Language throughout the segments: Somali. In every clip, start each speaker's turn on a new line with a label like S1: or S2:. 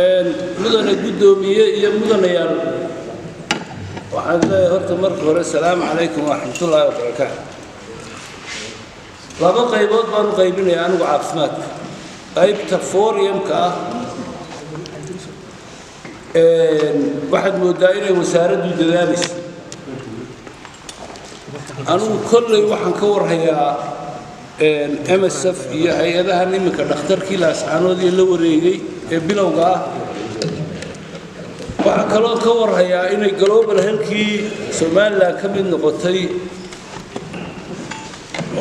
S1: mudane gudoomiye iyo mudanayaal waxaan leeyahay horta marka hore salaamu calaykum waraxmatullaahi wabarakaatu laba qaybood baan u qaybinayaa anigu caafimaadka qaybta fooriyamka ah waxaad moodaa inay wasaaraddu dadaalayso anigu kolley waxaan ka warhayaa MSF iyo hay-adahan iminka dhakhtarkii laascaanoodii la wareegay ee bilowga ah waxaa kaloo ka warhayaa inay global healthkii Soomaaliland ka mid noqotay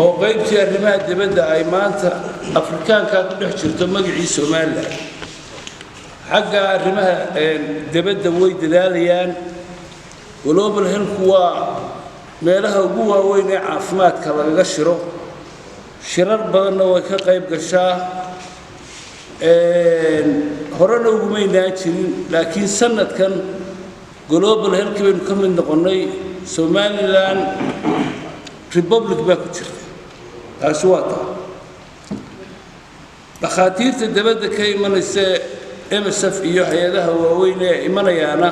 S1: oo qaybtii arrimaha dibadda ay maanta Afrikaanka ku dhex jirto magacii Soomaaliland xagga arrimaha dibadda way dadaalayaan global health waa meelaha ugu waaweyn ee caafimaadka lagaga shiro shirar badanna way ka qayb gashaa horena ugumaynaan jirin laakiin sanadkan global health baynu ka mid noqonnay Somaliland Republic baa ku jirta taasi waa taa dhakhaatiirta dibadda ka imanaysa MSF iyo hay-adaha waaweyn ee imanayaana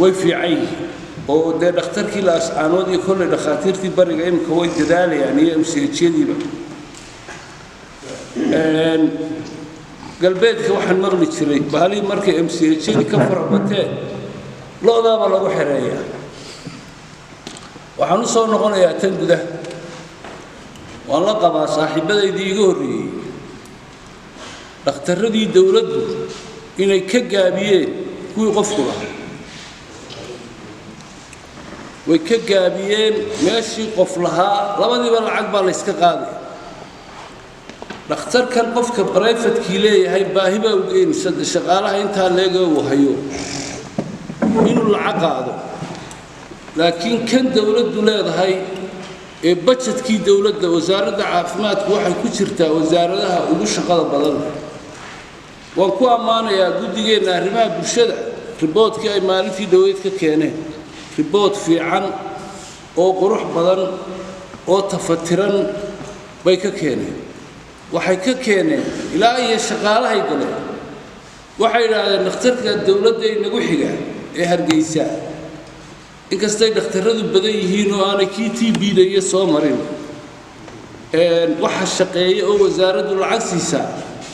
S1: way fiican yihiin oo dee dhakhtarkii laascaanood iyo kolley dhakhaatiirtii bariga imika way dadaalayaan iyo MCH-yadiiba galbeedka waxaan maqli jiray bahalii markay MCH-yadii ka farabateen lo-daaba lagu xereeyaa waxaan u soo noqonayaa tan gudaha waan la qabaa saaxiibadaydii iga horreeyey dhakhtarradii dowladdu inay ka gaabiyeen kuwii qofku lahaa way ka gaabiyeen meeshii qof lahaa labadiiba lacag baa la iska qaaday dhakhtarkan qofka privatekii leeyahay baahi baa u geynaysa shaqaalaha intaa leega uu hayo inuu lacag qaado laakiin kan dowladdu leedahay ee budgetkii dowladda wasaaradda caafimaadku waxay ku jirtaa wasaaradaha ugu shaqada badan waan ku ammaanayaa guddigeenna arrimaha bulshada riboodkii ay maalintii dhaweyd ka keeneen ribood fiican oo qurux badan oo tafatiran bay ka keeneen waxay ka keeneen ilaa iyo shaqaalahay galeen waxay yidhaahdeen dhakhtarka dowladda ee nagu xiga ee Hargeysa inkastay dhakhtarradu badan yihiin oo aanay kii TB-da iyo soo marin waxa shaqeeya oo wasaaraddu lacag siisaa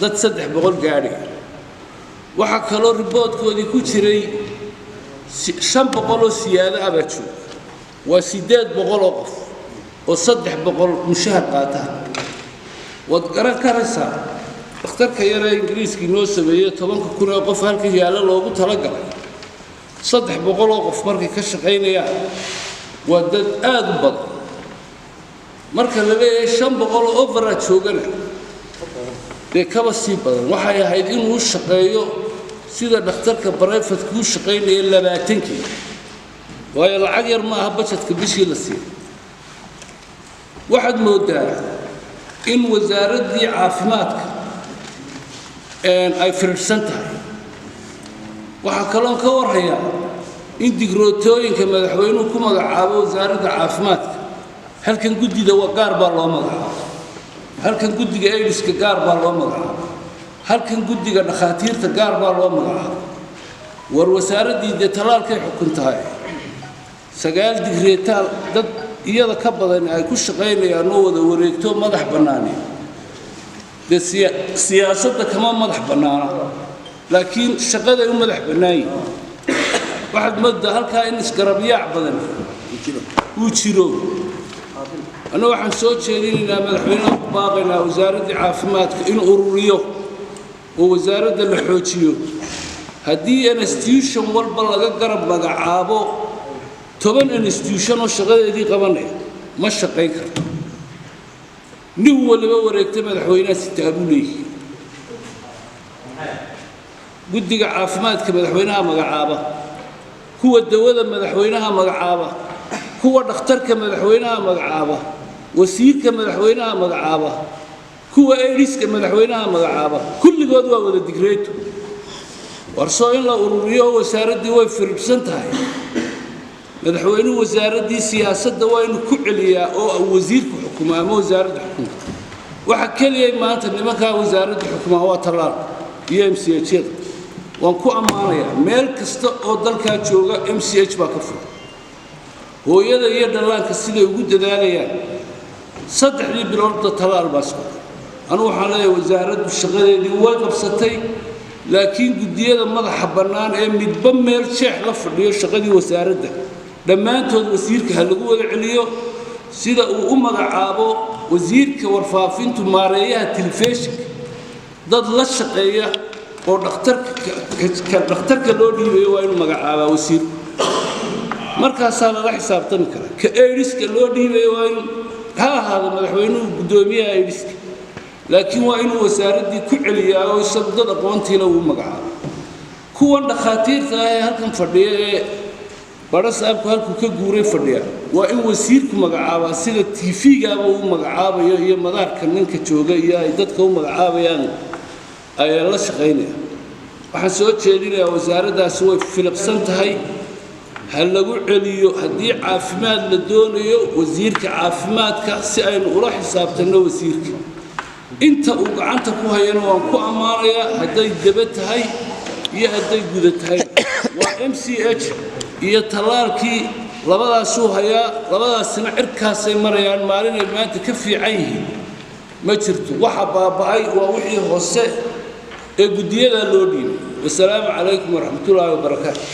S1: dad 300 gaari waxa kaloo riboodkoodii ku jiray 500 oo siyaado ah baa jooga waa 800 oo qof oo 300 mushahar qaata wad garan karaysaa dhakhtarka yar ee Ingiriiska inoo sameeyay 10,000 oo qof halka yaala loogu talagalay 300 oo qof markay ka shaqeynayaan waa dad aad u badan marka la leeyahay 500 oo overage joogana dee kaba sii badan waxay ahayd inuu shaqeeyo sida dhakhtarka private ku shaqeynaya 20kii waayo lacag yar ma aha budgetka bishii la siiyo waxaad moodaa in wasaaraddii caafimaadka ay fiirsan tahay waxa kaloo ka warhayaa in digrootooyinka madaxweynuhu ku magacaabo wasaaradda caafimaadka halkan guddida gaar baa loo magacaabo halkan guddiga aydiska gaar baa loo magacaabo halkan guddiga dhakhaatiirta gaar baa loo magacaabo war wasaaraddii dee talaalkay xukun tahay 9 digreetaal dad iyada ka badan ay ku shaqeynayaan oo wada wareegto madax bannaani dee siyaasadda kama madax bannaana laakiin shaqada u madax bannaan waxaad moodaa halkaa in isgarabiyaac badan uu jiro أنا waxaan soo jeedinaynaa madaxweynaha ku baaqaynaa wasaaradda caafimaadka in ururiyo oo wasaaradda la xoojiyo haddii institution walba laga garab magacaabo 10 institution oo shaqadeedii qabanaya ma shaqayn karto nin waliba wareegta madaxweynaha si taabuleeyay guddiga caafimaadka madaxweynaha magacaaba kuwa dawada madaxweynaha magacaaba kuwa dhakhtarka madaxweynaha magacaaba wasiirka madaxweynaha magacaaba kuwa aydiska madaxweynaha magacaaba kulligood waa wada digreeto warsoo in la ururiyo wasaaraddii way fiirsan tahay madaxweynuhu wasaaraddii siyaasadda waa inuu ku celiyaa oo wasiirku xukumo ama wasaaradda xukunta waxa kaliya maanta nimanka wasaaradda xukumaha waa talaal iyo MCH waan ku ammaanayaa meel kasta oo dalkaa jooga MCH baa ka furan hooyada iyo dhallaanka siday ugu dadaalayaan saddexdii biloodda talaal baa socda anu waxaan leeyahay wasaaraddu shaqadeedii way qabsatay laakiin guddiyada madaxa bannaan ee midba meel jeex la fadhiyo shaqadii wasaaradda dhammaantood wasiirka ha lagu wada celiyo sida uu u magacaabo wasiirka warfaafintu maareeyaha telefishinka dad la shaqeeya oo dhakhtarka loo dhiibayo waa inuu magacaabaa wasiirku markaasaa lala xisaabtami karaa ka eedhiska loo dhiibayo waa in ha ahaado madaxweynuhu guddoomiyaha eedhiska laakiin waa inuu wasaaraddii ku celiyaa oo isagu dad aqoontiila uu magacaabo kuwan dhakhaatiirta ah ee halkan fadhiya ee badha saabku halkuu ka guuray fadhiya waa in wasiirku magacaabaa sida TV-gaaba uu magacaabayo iyo madaarka ninka jooga iyo ay dadka u magacaabayaan ayaa la shaqaynaya waxaan soo jeedinayaa wasaaraddaasi way filiqsan tahay ha lagu celiyo haddii caafimaad la doonayo wasiirka caafimaadka si aynu ula xisaabtanno wasiirka inta uu gacanta ku hayana waan ku ammaanayaa hadday daba tahay iyo hadday guda tahay waa MCH iyo talaalkii labadaasuu hayaa labadaasina cirkaasay marayaan maalinay maanta ka fiican yihiin ma jirto waxa baaba'ay waa wixii hoose ee guddiyada loo dhiibay wasalaamu calaykum waraxmatullaahi wabarakaatu